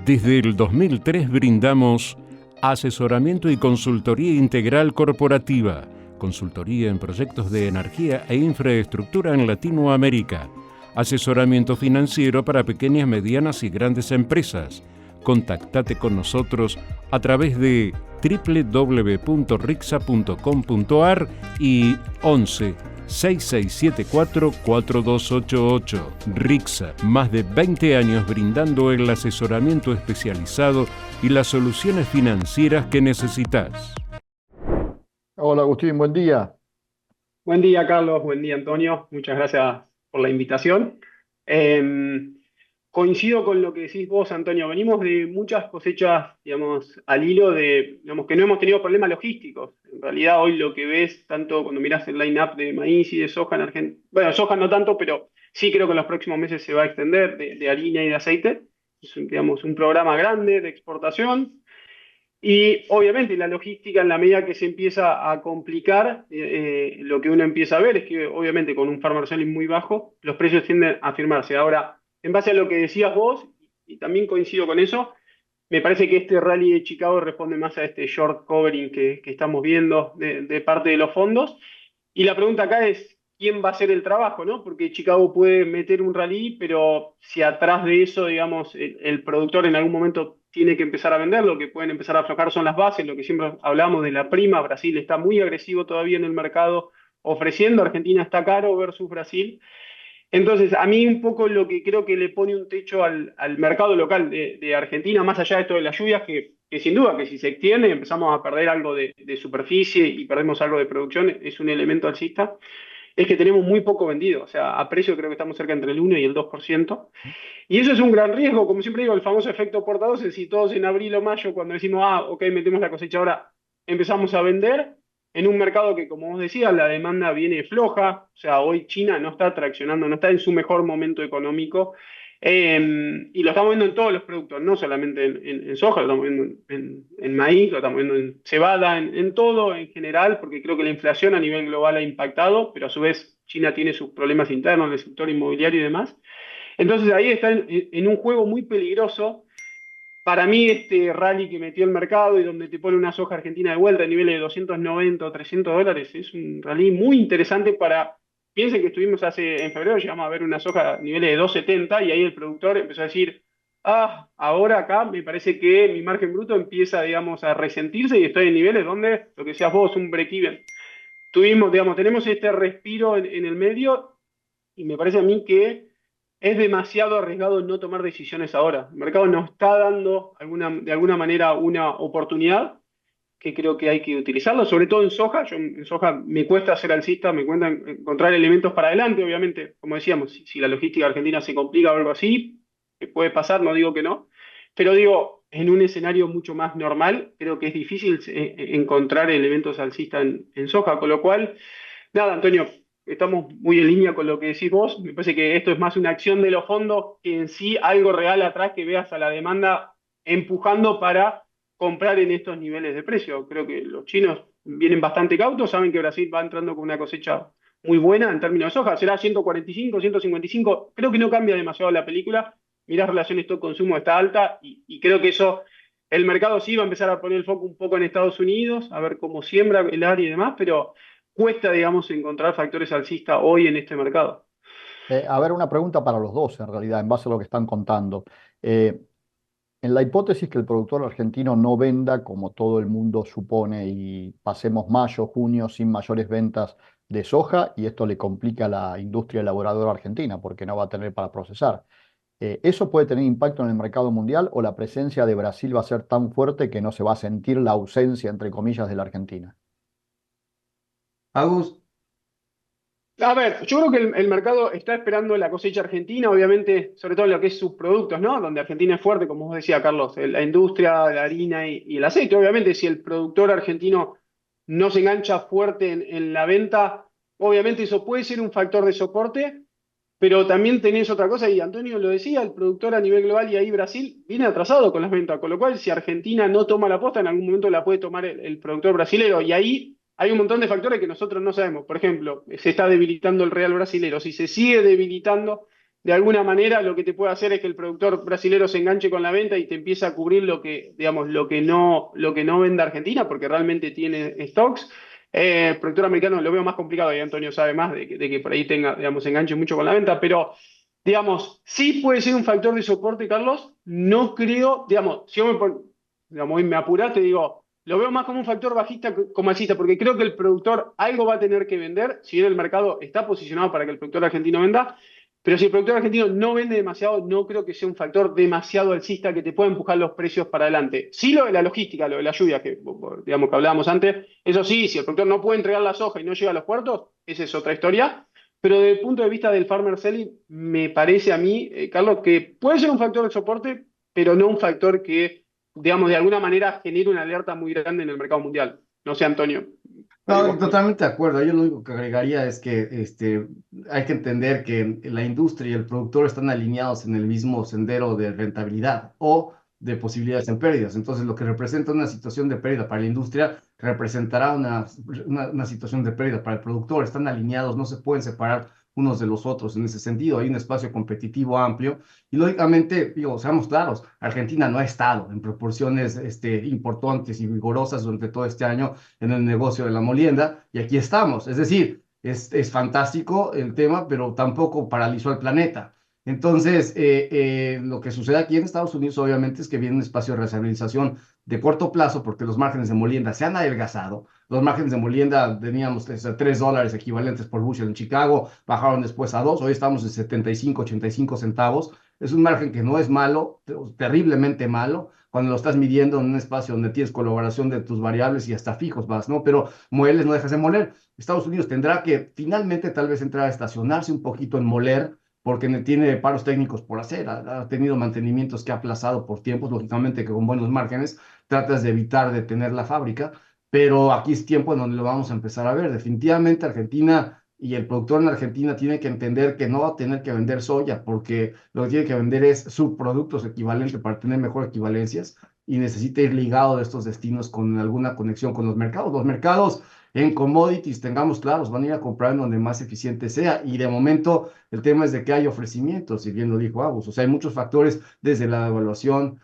Desde el 2003 brindamos asesoramiento y consultoría integral corporativa, consultoría en proyectos de energía e infraestructura en Latinoamérica, asesoramiento financiero para pequeñas, medianas y grandes empresas. Contactate con nosotros a través de www.rixa.com.ar y 11 6674 4288. Rixa, más de 20 años brindando el asesoramiento especializado y las soluciones financieras que necesitas. Hola Agustín, buen día. Buen día, Carlos. Buen día, Antonio. Muchas gracias por la invitación. Coincido con lo que decís vos, Antonio. Venimos de muchas cosechas, digamos, al hilo de, digamos, que no hemos tenido problemas logísticos. En realidad, hoy lo que ves, tanto cuando mirás el line-up de maíz y de soja en Argentina, bueno, soja no tanto, pero sí creo que en los próximos meses se va a extender de harina y de aceite. Es, digamos, un programa grande de exportación. Y obviamente la logística, en la medida que se empieza a complicar, lo que uno empieza a ver es que obviamente con un farmer selling muy bajo, los precios tienden a firmarse. Ahora, en base a lo que decías vos, y también coincido con eso, me parece que este rally de Chicago responde más a este short covering que estamos viendo de parte de los fondos. Y la pregunta acá es, ¿quién va a hacer el trabajo, no? Porque Chicago puede meter un rally, pero si atrás de eso, digamos, el productor en algún momento tiene que empezar a vender, lo que pueden empezar a aflojar son las bases, lo que siempre hablamos de la prima. Brasil está muy agresivo todavía en el mercado ofreciendo, Argentina está caro versus Brasil. Entonces, a mí un poco lo que creo que le pone un techo al mercado local de Argentina, más allá de esto de las lluvias, que sin duda que si se extiende empezamos a perder algo de superficie y perdemos algo de producción, es un elemento alcista, es que tenemos muy poco vendido. O sea, a precio creo que estamos cerca entre el 1 y el 2%. Y eso es un gran riesgo, como siempre digo, el famoso efecto portador. Si todos en abril o mayo, cuando decimos, ok, metemos la cosecha ahora, empezamos a vender en un mercado que, como vos decías, la demanda viene floja. O sea, hoy China no está traccionando, no está en su mejor momento económico. Y lo estamos viendo en todos los productos, no solamente en soja, lo estamos viendo en maíz, lo estamos viendo en cebada, en todo en general, porque creo que la inflación a nivel global ha impactado, pero a su vez China tiene sus problemas internos en el sector inmobiliario y demás. Entonces ahí está en un juego muy peligroso. Para mí este rally que metió el mercado y donde te pone una soja argentina de vuelta a niveles de 290 o $300 es un rally muy interesante para... Piensen que estuvimos en febrero, llegamos a ver una soja a niveles de 270 y ahí el productor empezó a decir, ahora acá me parece que mi margen bruto empieza, digamos, a resentirse y estoy en niveles donde, lo que decías vos, un break-even. Tenemos este respiro en el medio y me parece a mí que es demasiado arriesgado no tomar decisiones ahora. El mercado nos está dando de alguna manera una oportunidad que creo que hay que utilizarlo, sobre todo en soja. Yo en soja me cuesta ser alcista, me cuesta encontrar elementos para adelante, obviamente, como decíamos, si la logística argentina se complica o algo así, que puede pasar, no digo que no, pero digo, en un escenario mucho más normal, creo que es difícil encontrar elementos alcistas en soja, con lo cual, nada, Antonio, estamos muy en línea con lo que decís vos. Me parece que esto es más una acción de los fondos que en sí algo real atrás que veas a la demanda empujando para comprar en estos niveles de precio. Creo que los chinos vienen bastante cautos, saben que Brasil va entrando con una cosecha muy buena en términos de soja, será 145, 155, creo que no cambia demasiado la película. Mirás relación stock-consumo está alta y creo que eso, el mercado sí va a empezar a poner el foco un poco en Estados Unidos, a ver cómo siembra el área y demás, pero cuesta, digamos, encontrar factores alcistas hoy en este mercado. A ver, una pregunta para los dos, en realidad, en base a lo que están contando. Eh, en la hipótesis que el productor argentino no venda como todo el mundo supone y pasemos mayo, junio sin mayores ventas de soja y esto le complica a la industria elaboradora argentina porque no va a tener para procesar. ¿Eso puede tener impacto en el mercado mundial o la presencia de Brasil va a ser tan fuerte que no se va a sentir la ausencia, entre comillas, de la Argentina? Agus, A ver, yo creo que el mercado está esperando la cosecha argentina, obviamente, sobre todo en lo que es sus productos, ¿no? Donde Argentina es fuerte, como vos decía, Carlos, la industria, la harina y el aceite. Obviamente, si el productor argentino no se engancha fuerte en la venta, obviamente eso puede ser un factor de soporte, pero también tenés otra cosa, y Antonio lo decía, el productor a nivel global y ahí Brasil viene atrasado con las ventas, con lo cual si Argentina no toma la posta, en algún momento la puede tomar el productor brasilero, y ahí hay un montón de factores que nosotros no sabemos. Por ejemplo, se está debilitando el real brasilero. Si se sigue debilitando, de alguna manera lo que te puede hacer es que el productor brasilero se enganche con la venta y te empiece a cubrir lo que, digamos, lo que no vende Argentina, porque realmente tiene stocks. El productor americano lo veo más complicado y Antonio sabe más de que por ahí tenga, digamos, enganche mucho con la venta, pero, digamos, sí puede ser un factor de soporte, Carlos. No creo, digamos, si yo digamos, y me apurás, te digo, lo veo más como un factor bajista como alcista, porque creo que el productor algo va a tener que vender, si bien el mercado está posicionado para que el productor argentino venda, pero si el productor argentino no vende demasiado, no creo que sea un factor demasiado alcista que te pueda empujar los precios para adelante. Sí, lo de la logística, lo de la lluvia, que digamos que hablábamos antes, eso sí, si el productor no puede entregar la soja y no llega a los puertos, esa es otra historia. Pero desde el punto de vista del farmer selling, me parece a mí, Carlos, que puede ser un factor de soporte, pero no un factor que, digamos, de alguna manera genere una alerta muy grande en el mercado mundial. No sé, Antonio. No, totalmente de acuerdo. Yo lo único que agregaría es que hay que entender que la industria y el productor están alineados en el mismo sendero de rentabilidad o de posibilidades en pérdidas. Entonces, lo que representa una situación de pérdida para la industria representará una situación de pérdida para el productor. Están alineados, no se pueden separar unos de los otros en ese sentido. Hay un espacio competitivo amplio y lógicamente, digo, seamos claros, Argentina no ha estado en proporciones importantes y vigorosas durante todo este año en el negocio de la molienda, y aquí estamos. Es decir, es fantástico el tema, pero tampoco paralizó el planeta. Entonces, lo que sucede aquí en Estados Unidos, obviamente, es que viene un espacio de restabilización de corto plazo, porque los márgenes de molienda se han adelgazado. Los márgenes de molienda teníamos $3 equivalentes por bushel en Chicago, bajaron después a 2, hoy estamos en 75, 85 centavos. Es un margen que no es malo, terriblemente malo, cuando lo estás midiendo en un espacio donde tienes colaboración de tus variables y hasta fijos vas, ¿no? Pero mueles, no dejas de moler. Estados Unidos tendrá que finalmente tal vez entrar a estacionarse un poquito en moler, porque tiene paros técnicos por hacer, ha tenido mantenimientos que ha aplazado por tiempos, lógicamente que con buenos márgenes tratas de evitar detener la fábrica, pero aquí es tiempo en donde lo vamos a empezar a ver. Definitivamente Argentina y el productor en Argentina tiene que entender que no va a tener que vender soya, porque lo que tiene que vender es subproductos equivalentes para tener mejor equivalencias, y necesita ir ligado de estos destinos con alguna conexión con los mercados. Los mercados en commodities, tengamos claros, van a ir a comprar en donde más eficiente sea, y de momento el tema es de que hay ofrecimientos, y bien lo dijo Agus, o sea, hay muchos factores desde la evaluación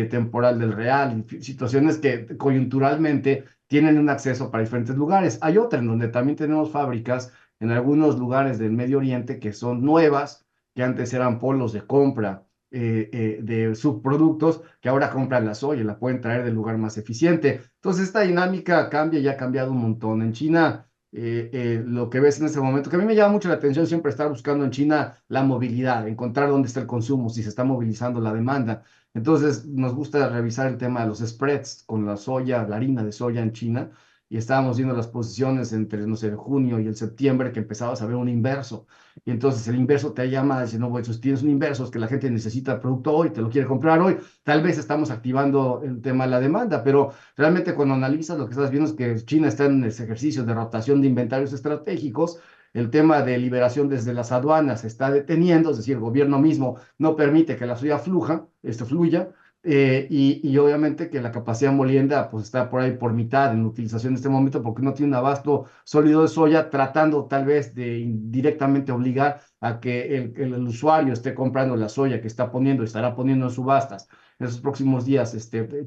temporal del real, y situaciones que coyunturalmente tienen un acceso para diferentes lugares. Hay otra en donde también tenemos fábricas en algunos lugares del Medio Oriente que son nuevas, que antes eran polos de compra de subproductos, que ahora compran la soya y la pueden traer del lugar más eficiente. Entonces, esta dinámica cambia y ha cambiado un montón. En China, lo que ves en este momento, que a mí me llama mucho la atención siempre estar buscando en China la movilidad, encontrar dónde está el consumo, si se está movilizando la demanda. Entonces, nos gusta revisar el tema de los spreads con la soya, la harina de soya en China, y estábamos viendo las posiciones entre, no sé, el junio y el septiembre, que empezabas a ver un inverso. Y entonces el inverso te llama, dice, no, pues tienes un inverso, es que la gente necesita el producto hoy, te lo quiere comprar hoy. Tal vez estamos activando el tema de la demanda, pero realmente cuando analizas lo que estás viendo es que China está en ese ejercicio de rotación de inventarios estratégicos. El tema de liberación desde las aduanas se está deteniendo, es decir, el gobierno mismo no permite que la soya fluya, y obviamente que la capacidad molienda pues está por ahí por mitad en utilización en este momento, porque no tiene un abasto sólido de soya, tratando tal vez de indirectamente obligar a que el usuario esté comprando la soya que está poniendo y estará poniendo en subastas en esos próximos días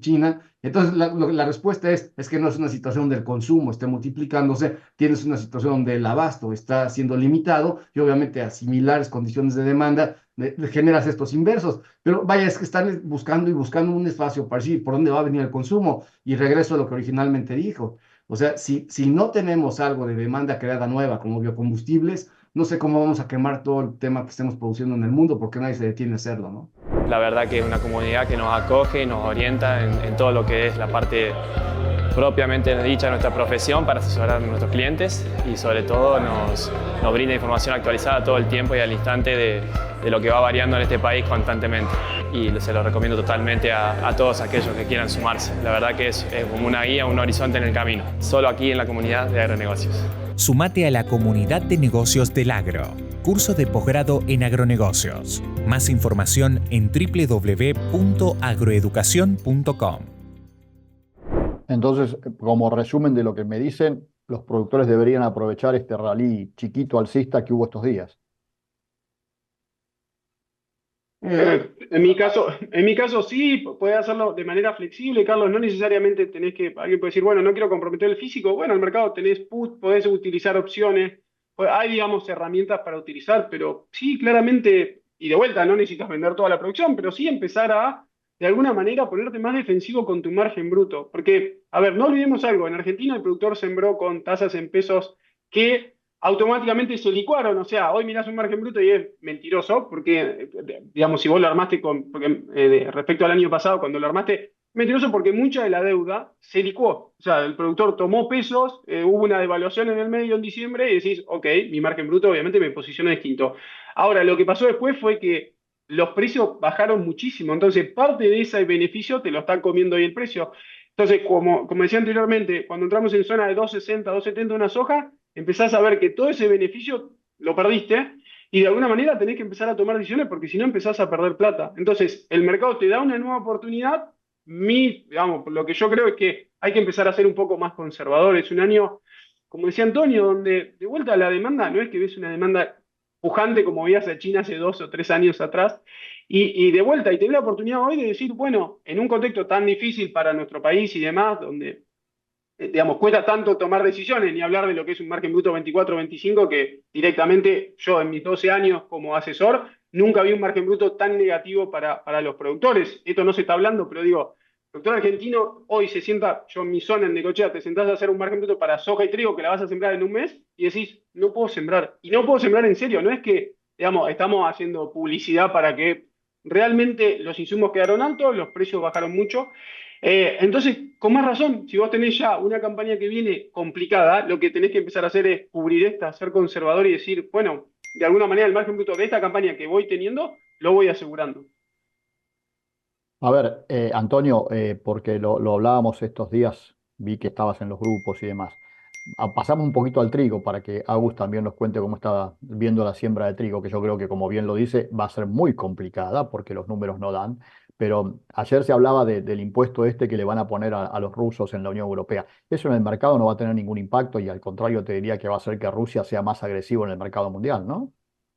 China. Entonces la respuesta es que no es una situación del consumo esté multiplicándose, tienes una situación donde el abasto está siendo limitado, y obviamente a similares condiciones de demanda generas estos inversos. Pero vaya, es que están buscando y buscando un espacio para decir por dónde va a venir el consumo, y regreso a lo que originalmente dijo. O sea, si no tenemos algo de demanda creada nueva como biocombustibles, no sé cómo vamos a quemar todo el tema que estemos produciendo en el mundo, porque nadie se detiene a hacerlo, ¿no? La verdad que es una comunidad que nos acoge y nos orienta en todo lo que es la parte propiamente dicha de nuestra profesión para asesorar a nuestros clientes, y sobre todo nos brinda información actualizada todo el tiempo y al instante de lo que va variando en este país constantemente. Y se lo recomiendo totalmente a todos aquellos que quieran sumarse. La verdad que es como una guía, un horizonte en el camino. Solo aquí en la comunidad de agronegocios. Sumate a la comunidad de negocios del agro. Curso de posgrado en agronegocios. Más información en www.agroeducacion.com. Entonces, como resumen de lo que me dicen, los productores deberían aprovechar este rally chiquito alcista que hubo estos días. En mi caso sí, puedes hacerlo de manera flexible, Carlos, no necesariamente tenés que, alguien puede decir, bueno, no quiero comprometer el físico, bueno, en el mercado tenés put, podés utilizar opciones, hay, digamos, herramientas para utilizar, pero sí, claramente, y de vuelta, no necesitas vender toda la producción, pero sí empezar a, de alguna manera, ponerte más defensivo con tu margen bruto, porque, a ver, no olvidemos algo, en Argentina el productor sembró con tasas en pesos que automáticamente se licuaron. O sea, hoy mirás un margen bruto y es mentiroso, porque, digamos, si vos lo armaste porque, respecto al año pasado, cuando lo armaste, mentiroso porque mucha de la deuda se licuó. O sea, el productor tomó pesos, hubo una devaluación en el medio en diciembre y decís, ok, mi margen bruto obviamente me posiciona distinto. Ahora, lo que pasó después fue que los precios bajaron muchísimo, entonces parte de ese beneficio te lo están comiendo hoy el precio. Entonces, como decía anteriormente, cuando entramos en zona de 260, 270 una soja, empezás a ver que todo ese beneficio lo perdiste y de alguna manera tenés que empezar a tomar decisiones porque si no empezás a perder plata. Entonces, el mercado te da una nueva oportunidad. Digamos, lo que yo creo es que hay que empezar a ser un poco más conservadores. Un año, como decía Antonio, donde de vuelta la demanda no es que ves una demanda pujante como veías a China hace 2 o 3 años atrás. Y de vuelta, y tenés la oportunidad hoy de decir, bueno, en un contexto tan difícil para nuestro país y demás, donde digamos, cuesta tanto tomar decisiones, ni hablar de lo que es un margen bruto 24-25, que directamente yo en mis 12 años como asesor nunca vi un margen bruto tan negativo para los productores. Esto no se está hablando, pero digo, el productor argentino hoy se sienta, yo en mi zona en Necochea, te sentás a hacer un margen bruto para soja y trigo que la vas a sembrar en un mes y decís, no puedo sembrar. Y no puedo sembrar en serio, no es que, digamos, estamos haciendo publicidad para que realmente los insumos quedaron altos, los precios bajaron mucho. Entonces, con más razón, si vos tenés ya una campaña que viene complicada, lo que tenés que empezar a hacer es cubrir esta, ser conservador y decir, bueno, de alguna manera el margen bruto de esta campaña que voy teniendo, lo voy asegurando. A ver, Antonio, porque lo hablábamos estos días, vi que estabas en los grupos y demás. Pasamos un poquito al trigo para que Agus también nos cuente cómo está viendo la siembra de trigo, que yo creo que, como bien lo dice, va a ser muy complicada porque los números no dan. Pero ayer se hablaba del impuesto este que le van a poner a los rusos en la Unión Europea. Eso en el mercado no va a tener ningún impacto y al contrario te diría que va a hacer que Rusia sea más agresivo en el mercado mundial, ¿no?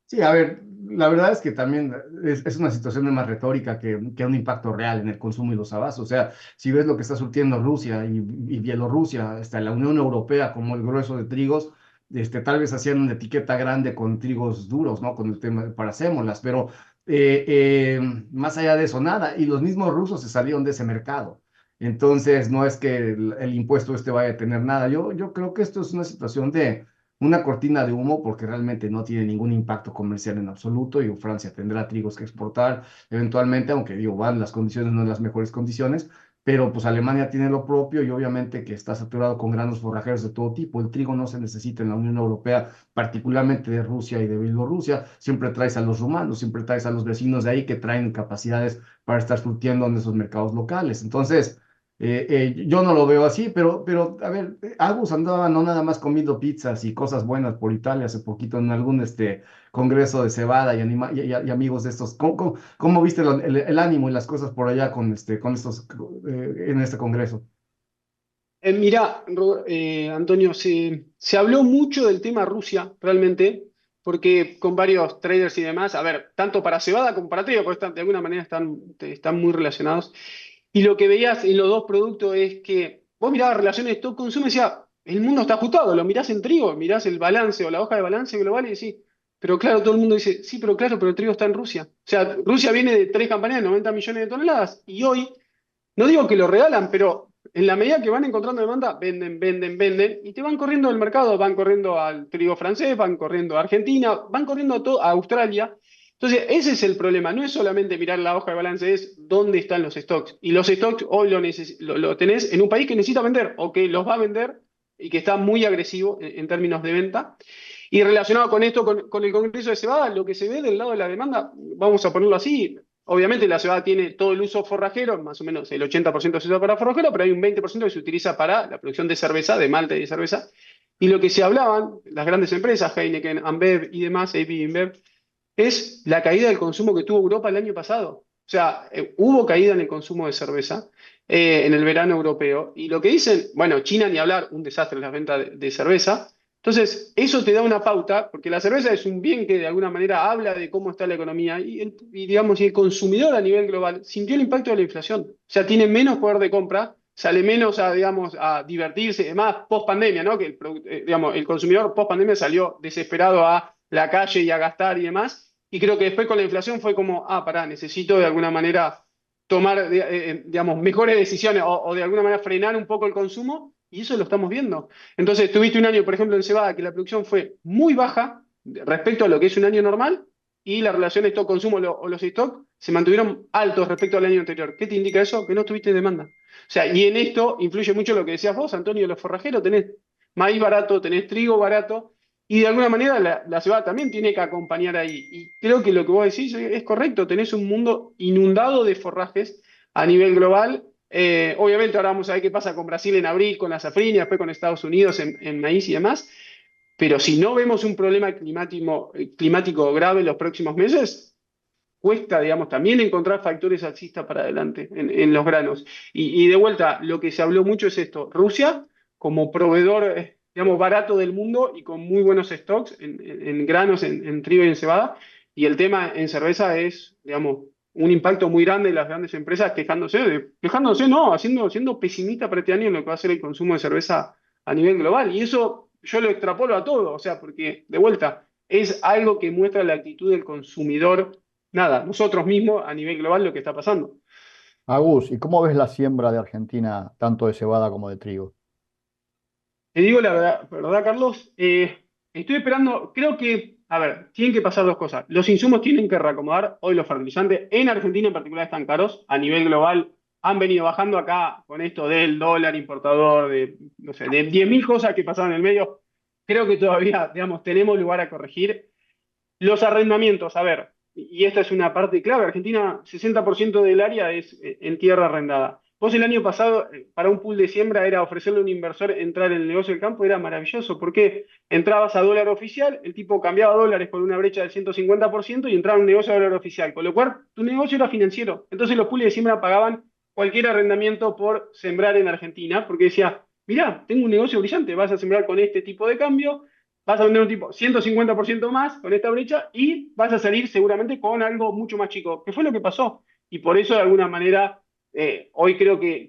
Sí, a ver, la verdad es que también es una situación de más retórica que un impacto real en el consumo y los abastos. O sea, si ves lo que está surtiendo Rusia y Bielorrusia, hasta la Unión Europea como el grueso de trigos, tal vez hacían una etiqueta grande con trigos duros, ¿no? Con el tema de paracémolas, pero más allá de eso, nada. Y los mismos rusos se salieron de ese mercado. Entonces, no es que el impuesto este vaya a tener nada. Yo creo que esto es una situación de una cortina de humo porque realmente no tiene ningún impacto comercial en absoluto y Francia tendrá trigos que exportar eventualmente, aunque digo, van, las condiciones no en las mejores condiciones, pero pues Alemania tiene lo propio y obviamente que está saturado con granos forrajeros de todo tipo. El trigo no se necesita en la Unión Europea, particularmente de Rusia y de Bielorrusia. Siempre traes a los rumanos, siempre traes a los vecinos de ahí que traen capacidades para estar surtiendo en esos mercados locales. Entonces, yo no lo veo así, pero a ver, Agus andaba no nada más comiendo pizzas y cosas buenas por Italia hace poquito en algún congreso de cebada y amigos de estos. ¿Cómo viste el ánimo y las cosas por allá con estos en este congreso? Mirá, Antonio, se habló mucho del tema Rusia, realmente, porque con varios traders y demás, a ver, tanto para cebada como para trigo, porque de alguna manera están muy relacionados. Y lo que veías en los dos productos es que vos mirabas relaciones de stock-consumo y decías, el mundo está ajustado, lo mirás en trigo, mirás el balance o la hoja de balance global y decís, pero claro, todo el mundo dice, sí, pero claro, pero el trigo está en Rusia. O sea, Rusia viene de 3 campañas de 90 millones de toneladas y hoy, no digo que lo regalan, pero en la medida que van encontrando demanda, venden, venden, venden y te van corriendo del mercado, van corriendo al trigo francés, van corriendo a Argentina, van corriendo a Australia. Entonces, ese es el problema. No es solamente mirar la hoja de balance, es dónde están los stocks. Y los stocks hoy lo tenés en un país que necesita vender o que los va a vender y que está muy agresivo en términos de venta. Y relacionado con esto, con el Congreso de Cebada, lo que se ve del lado de la demanda, vamos a ponerlo así, obviamente la cebada tiene todo el uso forrajero, más o menos el 80% se usa para forrajero, pero hay un 20% que se utiliza para la producción de cerveza, de malta y de cerveza. Y lo que se hablaban, las grandes empresas, Heineken, Ambev y demás, AB InBev, es la caída del consumo que tuvo Europa el año pasado. O sea, hubo caída en el consumo de cerveza en el verano europeo. Y lo que dicen, bueno, China ni hablar, un desastre en las ventas de cerveza. Entonces, eso te da una pauta, porque la cerveza es un bien que de alguna manera habla de cómo está la economía digamos, y el consumidor a nivel global sintió el impacto de la inflación. O sea, tiene menos poder de compra, sale menos a, digamos, a divertirse, además, post pandemia, ¿no? Que digamos, el consumidor post pandemia salió desesperado a la calle y a gastar y demás. Y creo que después con la inflación fue como, pará, necesito de alguna manera tomar, digamos, mejores decisiones o de alguna manera frenar un poco el consumo, y eso lo estamos viendo. Entonces, tuviste un año, por ejemplo, en cebada, que la producción fue muy baja respecto a lo que es un año normal, y la relación stock-consumo o los stocks se mantuvieron altos respecto al año anterior. ¿Qué te indica eso? Que no tuviste demanda. O sea, y en esto influye mucho lo que decías vos, Antonio, de los forrajeros. Tenés maíz barato, tenés trigo barato, y de alguna manera la cebada también tiene que acompañar ahí. Y creo que lo que vos decís es correcto. Tenés un mundo inundado de forrajes a nivel global. Obviamente ahora vamos a ver qué pasa con Brasil en abril, con la safrina, después con Estados Unidos en maíz y demás. Pero si no vemos un problema climático grave en los próximos meses, cuesta, digamos, también encontrar factores alcistas para adelante en los granos. Y de vuelta, lo que se habló mucho es esto: Rusia como proveedor, digamos, barato del mundo y con muy buenos stocks en granos, en trigo y en cebada. Y el tema en cerveza es, digamos, un impacto muy grande de las grandes empresas quejándose, no, siendo pesimista para este año en lo que va a ser el consumo de cerveza a nivel global. Y eso yo lo extrapolo a todo, o sea, porque de vuelta es algo que muestra la actitud del consumidor, nada, nosotros mismos a nivel global lo que está pasando. Agus, ¿y cómo ves la siembra de Argentina, tanto de cebada como de trigo? Te digo la verdad, Carlos, estoy esperando, creo que, a ver, tienen que pasar dos cosas. Los insumos tienen que reacomodar, hoy los fertilizantes, en Argentina en particular están caros, a nivel global han venido bajando acá con esto del dólar importador, de, no sé, de 10.000 cosas que pasaron en el medio. Creo que todavía, digamos, tenemos lugar a corregir. Los arrendamientos, a ver, y esta es una parte clave: Argentina, 60% del área es en tierra arrendada. Vos el año pasado, para un pool de siembra, era ofrecerle a un inversor entrar en el negocio del campo, era maravilloso, porque entrabas a dólar oficial, el tipo cambiaba dólares por una brecha del 150% y entraba a un negocio de dólar oficial, con lo cual tu negocio era financiero. Entonces los pools de siembra pagaban cualquier arrendamiento por sembrar en Argentina, porque decía, mirá, tengo un negocio brillante, vas a sembrar con este tipo de cambio, vas a vender un tipo 150% más con esta brecha y vas a salir seguramente con algo mucho más chico, que fue lo que pasó. Y por eso, de alguna manera, hoy creo que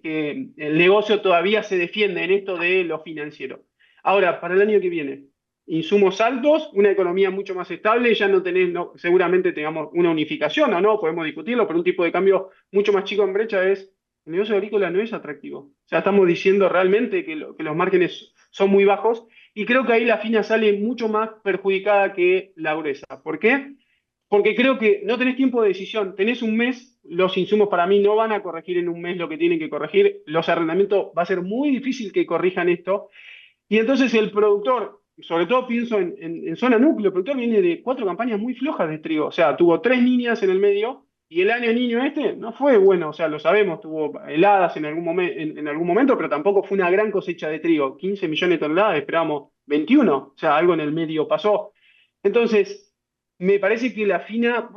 el negocio todavía se defiende en esto de lo financiero. Ahora, para el año que viene, insumos altos, una economía mucho más estable, ya no tenés, no, seguramente tengamos una unificación o no, podemos discutirlo, pero un tipo de cambio mucho más chico en brecha el negocio agrícola no es atractivo. O sea, estamos diciendo realmente que los márgenes son muy bajos, y creo que ahí la fina sale mucho más perjudicada que la gruesa. ¿Por qué? Porque creo que no tenés tiempo de decisión, tenés un mes, los insumos para mí no van a corregir en un mes lo que tienen que corregir, los arrendamientos va a ser muy difícil que corrijan esto, y entonces el productor, sobre todo pienso en zona núcleo, el productor viene de 4 campañas muy flojas de trigo, o sea, tuvo 3 niñas en el medio, y el año niño este no fue bueno, o sea, lo sabemos, tuvo heladas en algún momento, pero tampoco fue una gran cosecha de trigo, 15 millones de toneladas, esperábamos 21, o sea, algo en el medio pasó. Entonces, me parece que la fina,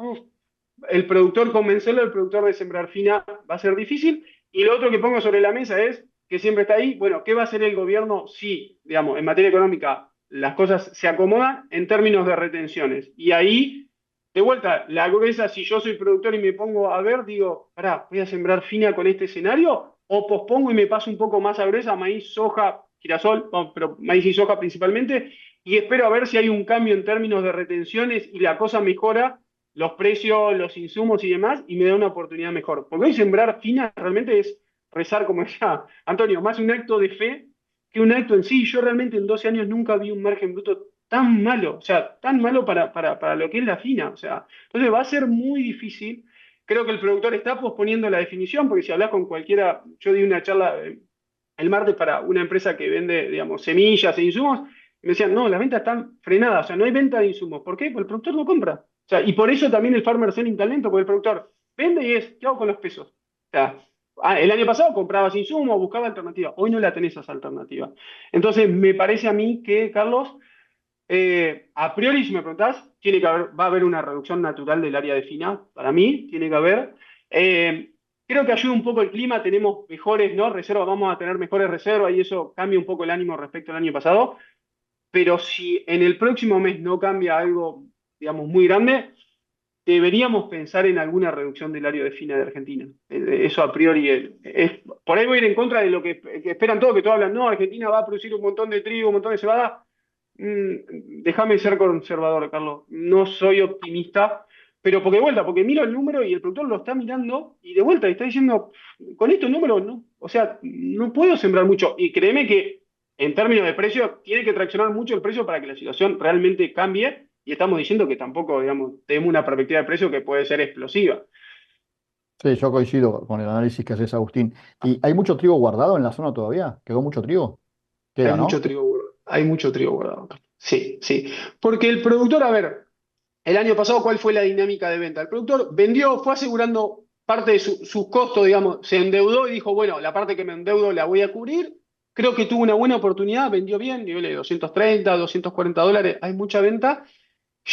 el productor, convencerlo al productor de sembrar fina va a ser difícil. Y lo otro que pongo sobre la mesa es, que siempre está ahí, bueno, ¿qué va a hacer el gobierno si, digamos, en materia económica las cosas se acomodan en términos de retenciones? Y ahí, de vuelta, la gruesa, si yo soy productor y me pongo a ver, digo, pará, ¿voy a sembrar fina con este escenario? ¿O pospongo y me paso un poco más a gruesa, maíz, soja, girasol, no, pero maíz y soja principalmente, y espero a ver si hay un cambio en términos de retenciones y la cosa mejora, los precios, los insumos y demás, y me da una oportunidad mejor? Porque hoy sembrar fina realmente es rezar, como decía Antonio, más un acto de fe que un acto en sí. Yo realmente en 12 años nunca vi un margen bruto tan malo, o sea, tan malo para lo que es la fina, o sea, entonces va a ser muy difícil. Creo que el productor está posponiendo la definición, porque si hablas con cualquiera, yo di una charla el martes para una empresa que vende, digamos, semillas e insumos, y me decían, no, las ventas están frenadas, o sea, no hay venta de insumos. ¿Por qué? Porque el productor no compra. O sea, y por eso también el farmer selling tan lento, porque el productor vende y es, ¿qué hago con los pesos? O sea, el año pasado comprabas insumos, buscaba alternativas, hoy no la tenés esa alternativa. Entonces, me parece a mí que, Carlos, a priori, si me preguntás, va a haber una reducción natural del área de fina, para mí, tiene que haber. Eh, Creo que ayuda un poco el clima, tenemos mejores, ¿no?, reservas, vamos a tener mejores reservas y eso cambia un poco el ánimo respecto al año pasado. pero si en el próximo mes no cambia algo, digamos, muy grande, deberíamos pensar en alguna reducción del área de fina de Argentina. Eso a priori por ahí voy a ir en contra de lo que esperan todos, que todos hablan, no, Argentina va a producir un montón de trigo, un montón de cebada. Déjame ser conservador, Carlos. No soy optimista, pero porque de vuelta, porque miro el número y el productor lo está mirando y de vuelta está diciendo, con estos números, no, o sea, no puedo sembrar mucho. Y créeme que en términos de precio, tiene que traccionar mucho el precio para que la situación realmente cambie. Y estamos diciendo que tampoco, digamos, tenemos una perspectiva de precio que puede ser explosiva. Sí, yo coincido con el análisis que haces, Agustín. ¿Y hay mucho trigo guardado en la zona todavía? ¿Quedó mucho trigo? Hay Queda, mucho ¿no? trigo guardado. Hay mucho trigo guardado. Sí, sí. Porque el productor, a ver, el año pasado, ¿cuál fue la dinámica de venta? El productor vendió, fue asegurando parte de sus costos, digamos, se endeudó y dijo, bueno, la parte que me endeudo la voy a cubrir. Creo que tuvo una buena oportunidad, vendió bien, niveles de 230, $240, hay mucha venta.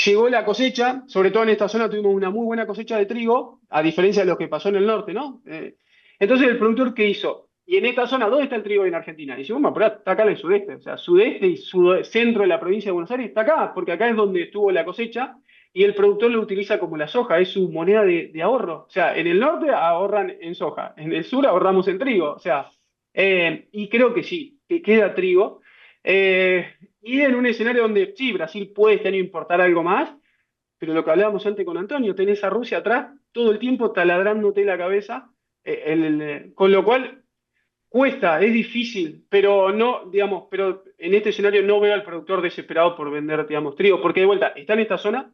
Llegó la cosecha, sobre todo en esta zona tuvimos una muy buena cosecha de trigo, a diferencia de lo que pasó en el norte, ¿no? Entonces el productor, ¿qué hizo? Y en esta zona, ¿dónde está el trigo en Argentina? Y dice, bueno, pero está acá en el sudeste, o sea, sudeste y centro de la provincia de Buenos Aires está acá, porque acá es donde estuvo la cosecha, y el productor lo utiliza como la soja, es su moneda de ahorro. O sea, en el norte ahorran en soja, en el sur ahorramos en trigo, o sea, y creo que sí, que queda trigo. Eh, y en un escenario donde sí, Brasil puede este año importar algo más, pero lo que hablábamos antes con Antonio, tenés a Rusia atrás todo el tiempo taladrándote la cabeza, con lo cual cuesta, es difícil, pero no, digamos, pero en este escenario no veo al productor desesperado por vender, digamos, trigo, porque de vuelta, está en esta zona,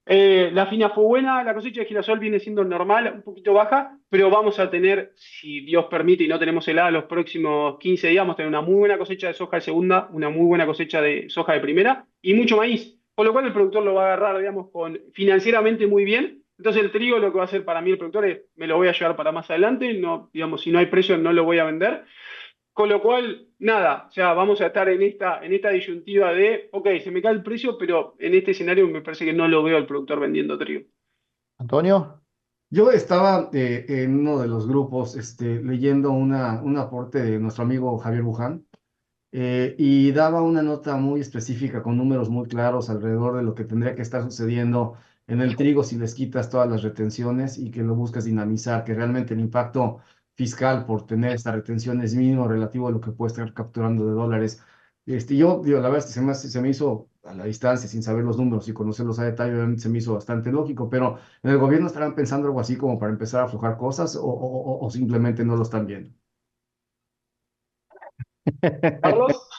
la fina fue buena, la cosecha de girasol viene siendo normal, un poquito baja, pero vamos a tener, si Dios permite y no tenemos helada los próximos 15 días, vamos a tener una muy buena cosecha de soja de segunda, una muy buena cosecha de soja de primera y mucho maíz, con lo cual el productor lo va a agarrar, digamos, financieramente muy bien. Entonces el trigo lo que va a hacer para mí el productor es, me lo voy a llevar para más adelante, no, digamos, si no hay precio no lo voy a vender. Con lo cual, nada, o sea, vamos a estar en esta disyuntiva de, ok, se me cae el precio, pero en este escenario me parece que no lo veo al productor vendiendo trigo. Antonio. Yo estaba en uno de los grupos leyendo un aporte de nuestro amigo Javier Buján y daba una nota muy específica con números muy claros alrededor de lo que tendría que estar sucediendo en el trigo si les quitas todas las retenciones y que lo buscas dinamizar, que realmente el impacto fiscal por tener esta retención es mínimo relativo a lo que puede estar capturando de dólares. Yo, digo, la verdad es que se me hizo a la distancia, sin saber los números y conocerlos a detalle, obviamente se me hizo bastante lógico, pero ¿en el gobierno estarán pensando algo así como para empezar a aflojar cosas o simplemente no lo están viendo? Carlos.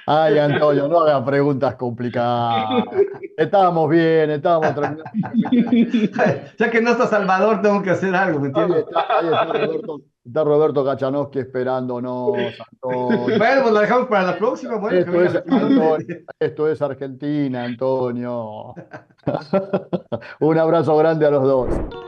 Ay, Antonio, no hagas preguntas complicadas. Estábamos bien, estábamos terminando. Ya que no está Salvador, tengo que hacer algo, ¿me entiendes? Ahí está Roberto Kachanowski esperándonos, Antonio. Bueno, pues lo dejamos para la próxima, bueno, que Esto venga es, la Antonio, final. esto es Argentina, Antonio. Un abrazo grande a los dos.